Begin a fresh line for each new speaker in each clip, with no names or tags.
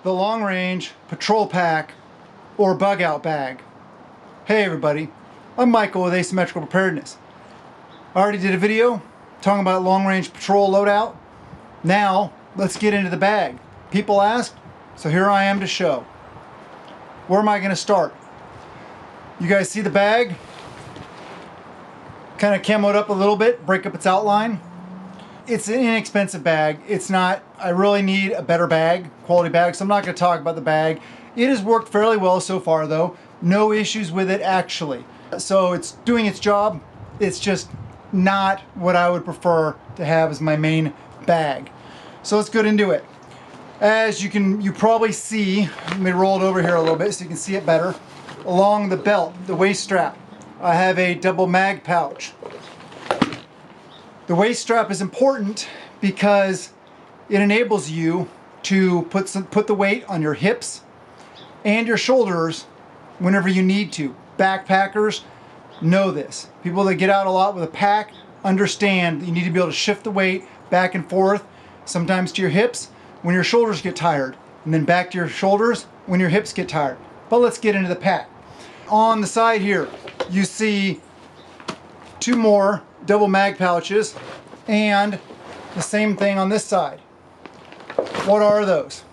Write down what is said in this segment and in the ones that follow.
the long range patrol pack or bug out bag. Hey everybody, I'm Michael with Asymmetrical Preparedness. I already did a video talking about long range patrol loadout. Now let's get into the bag. People asked, so here I am to show. Where am I going to start? You guys see the bag? Kind of camoed up a little bit, break up its outline. It's an inexpensive bag. It's not, I really need a better bag, quality bag, so I'm not going to talk about the bag. It has worked fairly well so far though. No issues with it actually. So it's doing its job. It's just not what I would prefer to have as my main bag. So let's get into it. As you probably see, let me roll it over here a little bit so you can see it better. Along the belt, the waist strap, I have a double mag pouch. The waist strap is important because it enables you to put the weight on your hips and your shoulders whenever you need to. Backpackers know this. People that get out a lot with a pack understand that you need to be able to shift the weight back and forth, sometimes to your hips when your shoulders get tired, and then back to your shoulders when your hips get tired. But let's get into the pack. On the side here, you see two more double mag pouches and the same thing on this side. What are those?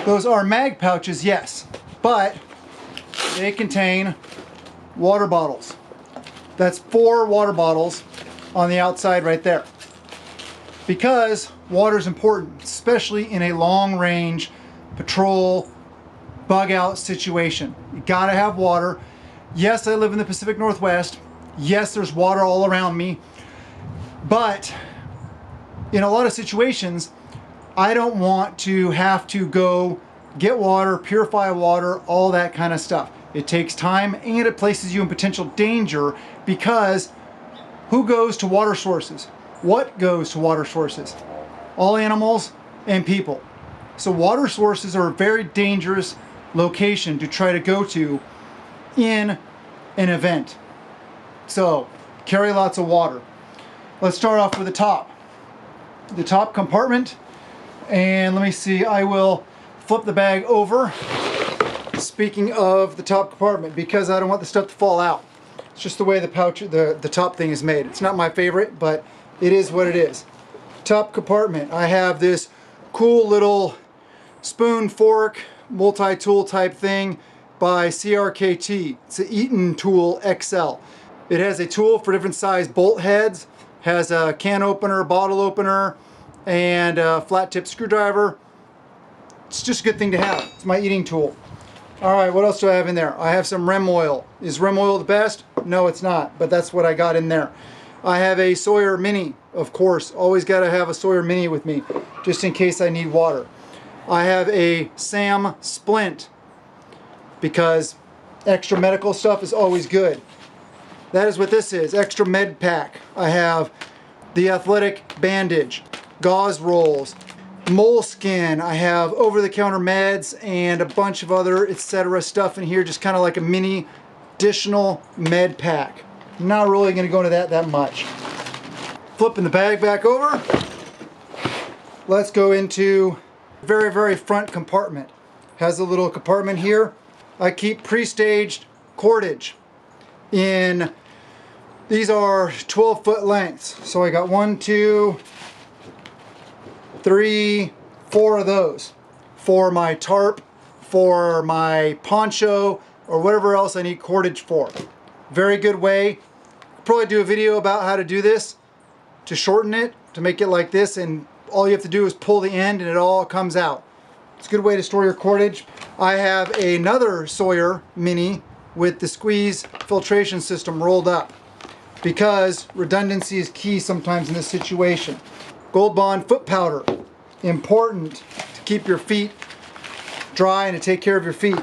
Those are mag pouches, yes, but they contain water bottles. That's 4 water bottles on the outside right there. Because water is important, especially in a long range patrol bug out situation. You gotta have water. Yes, I live in the Pacific Northwest. Yes, there's water all around me, but in a lot of situations, I don't want to have to go get water, purify water, all that kind of stuff. It takes time and it places you in potential danger because who goes to water sources? What goes to water sources? All animals and people. So water sources are a very dangerous location to try to go to in an event. So carry lots of water. Let's start off with the top. The top compartment, and let me see, I will flip the bag over. Speaking of the top compartment, because I don't want the stuff to fall out. It's just the way the pouch, the top thing is made. It's not my favorite, but it is what it is. Top compartment, I have this cool little spoon, fork, multi-tool type thing by CRKT. It's an Eaton Tool XL. It has a tool for different size bolt heads, has a can opener, bottle opener, and a flat tip screwdriver. It's just a good thing to have. It's my eating tool. All right, what else do I have in there? I have some REM oil. Is REM oil the best? No, it's not, but that's what I got in there. I have a Sawyer Mini, of course. Always got to have a Sawyer Mini with me, just in case I need water. I have a SAM splint, because extra medical stuff is always good. That is what this is, extra med pack. I have the athletic bandage, gauze rolls, moleskin. I have over-the-counter meds and a bunch of other etc. stuff in here, just kind of like a mini additional med pack. I'm not really going to go into that much. Flipping the bag back over, let's go into the very front compartment. Has a little compartment here. I keep pre-staged cordage in, these are 12-foot lengths. So I got 1, 2, 3, 4 of those for my tarp, for my poncho, or whatever else I need cordage for. Very good way. I'll probably do a video about how to do this, to shorten it, to make it like this, and all you have to do is pull the end and it all comes out. It's a good way to store your cordage. I have another Sawyer Mini with the squeeze filtration system rolled up because redundancy is key sometimes in this situation. Gold Bond foot powder, important to keep your feet dry and to take care of your feet.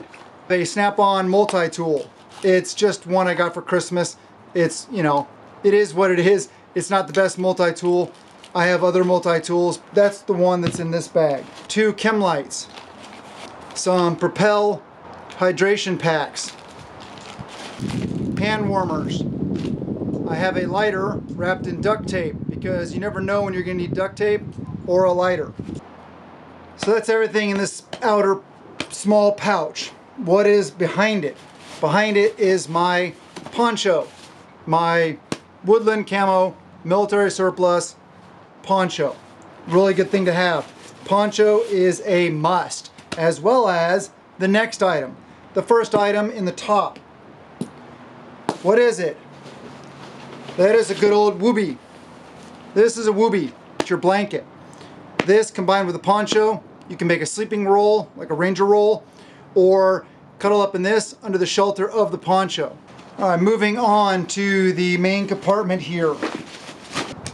A snap-on multi-tool. It's just one I got for Christmas. It's, you know, it is what it is. It's not the best multi-tool. I have other multi-tools. That's the one that's in this bag. 2 chem lights. Some Propel hydration packs. Pan warmers. I have a lighter wrapped in duct tape because you never know when you're going to need duct tape or a lighter. So that's everything in this outer small pouch. What is behind it? Behind it is my poncho, my woodland camo military surplus poncho. Really good thing to have. Poncho is a must, as well as the next item. The first item in the top. What is it? That is a good old whoopee. This is a whoopee. It's your blanket. This combined with a poncho, you can make a sleeping roll, like a ranger roll, or cuddle up in this under the shelter of the poncho. All right, moving on to the main compartment here.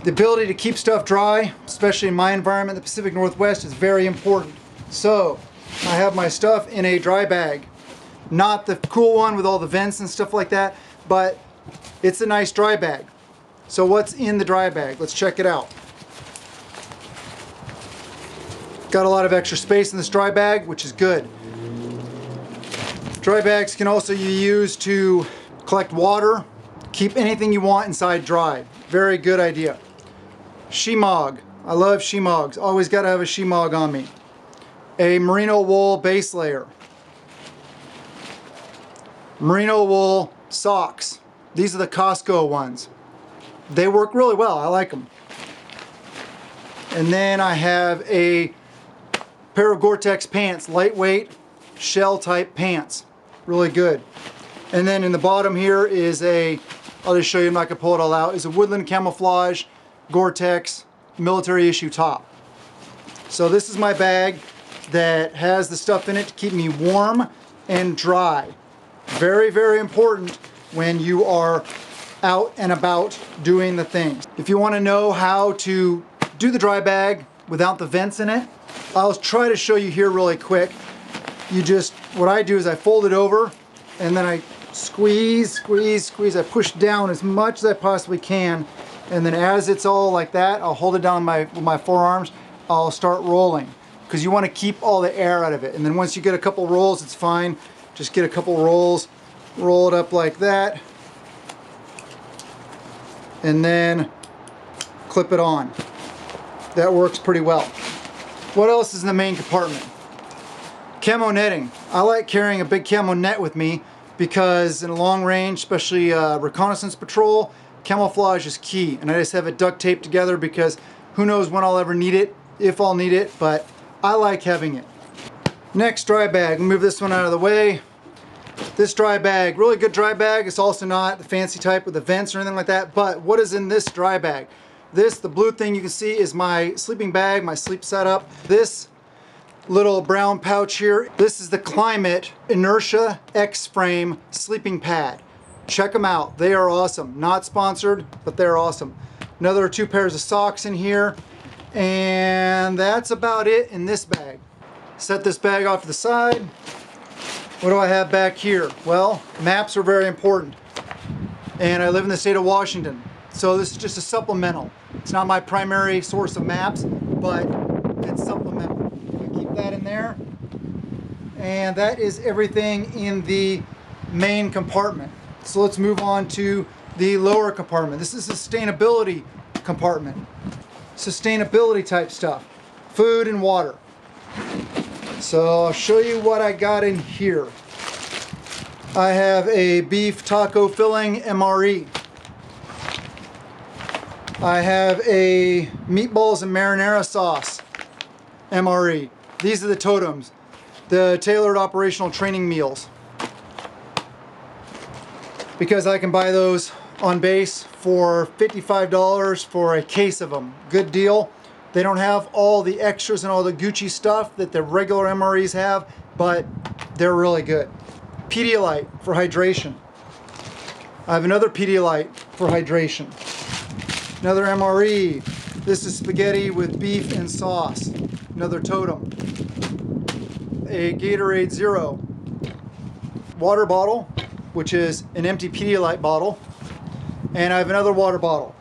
The ability to keep stuff dry, especially in my environment, the Pacific Northwest, is very important. So I have my stuff in a dry bag. Not the cool one with all the vents and stuff like that, but it's a nice dry bag. So what's in the dry bag? Let's check it out. Got a lot of extra space in this dry bag, which is good. Dry bags can also be used to collect water, keep anything you want inside dry. Very good idea. Shemagh. I love Shemaghs. Always got to have a Shemagh on me. A merino wool base layer. Merino wool socks. These are the Costco ones. They work really well. I like them. And then I have a pair of Gore-Tex pants, lightweight shell type pants. Really good. And then in the bottom here is I'll just show you, I'm not going to pull it all out, is a woodland camouflage Gore-Tex military issue top. So this is my bag that has the stuff in it to keep me warm and dry. Very, very important when you are out and about doing the things. If you want to know how to do the dry bag without the vents in it, I'll try to show you here really quick. What I do is I fold it over and then I squeeze, squeeze, squeeze. I push down as much as I possibly can. And then as it's all like that, I'll hold it down with my forearms. I'll start rolling because you want to keep all the air out of it. And then once you get a couple rolls, it's fine. Just get a couple rolls, roll it up like that, and then clip it on. That works pretty well. What else is in the main compartment? Camo netting. I like carrying a big camo net with me because in a long range, especially reconnaissance patrol, camouflage is key. And I just have it duct taped together because who knows when I'll ever need it, if I'll need it, but I like having it. Next, dry bag. Move this one out of the way. This dry bag, really good dry bag. It's also not the fancy type with the vents or anything like that, but what is in this dry bag? The blue thing you can see is my sleeping bag, my sleep setup. This little brown pouch here, this is the Climate Inertia X-Frame sleeping pad. Check them out, they are awesome. Not sponsored, but they're awesome. Another 2 pairs of socks in here, and that's about it in this bag. Set this bag off to the side. What do I have back here? Well, maps are very important. And I live in the state of Washington. So this is just a supplemental. It's not my primary source of maps, but it's supplemental. I keep that in there. And that is everything in the main compartment. So let's move on to the lower compartment. This is sustainability compartment. Sustainability type stuff. Food and water. So I'll show you what I got in here. I have a beef taco filling MRE. I have a meatballs and marinara sauce MRE. These are the totems, the tailored operational training meals. Because I can buy those on base for $55 for a case of them. Good deal. They don't have all the extras and all the Gucci stuff that the regular MREs have, but they're really good. Pedialyte for hydration. I have another Pedialyte for hydration. Another MRE. This is spaghetti with beef and sauce. Another totem. A Gatorade Zero. Water bottle, which is an empty Pedialyte bottle. And I have another water bottle.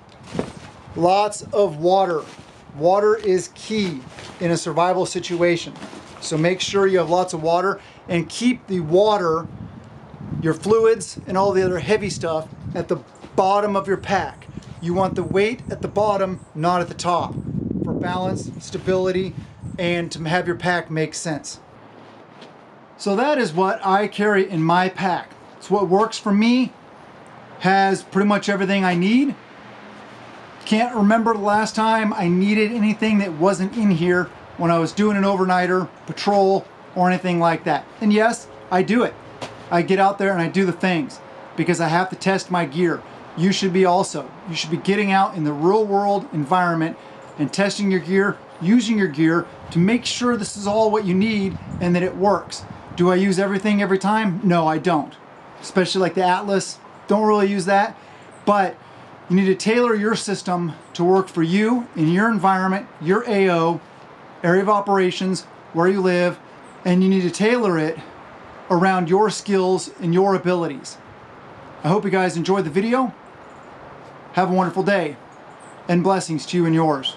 Lots of water. Water is key in a survival situation. So make sure you have lots of water and keep the water, your fluids and all the other heavy stuff at the bottom of your pack. You want the weight at the bottom, not at the top, for balance, stability, and to have your pack make sense. So that is what I carry in my pack. It's what works for me, has pretty much everything I need. Can't remember the last time I needed anything that wasn't in here when I was doing an overnighter, patrol, or anything like that. And yes, I do it. I get out there and I do the things because I have to test my gear. You should be also. You should be getting out in the real world environment and testing your gear, using your gear to make sure this is all what you need and that it works. Do I use everything every time? No, I don't. Especially like the Atlas, don't really use that. But you need to tailor your system to work for you in your environment, your AO, area of operations, where you live, and you need to tailor it around your skills and your abilities. I hope you guys enjoyed the video. Have a wonderful day, and blessings to you and yours.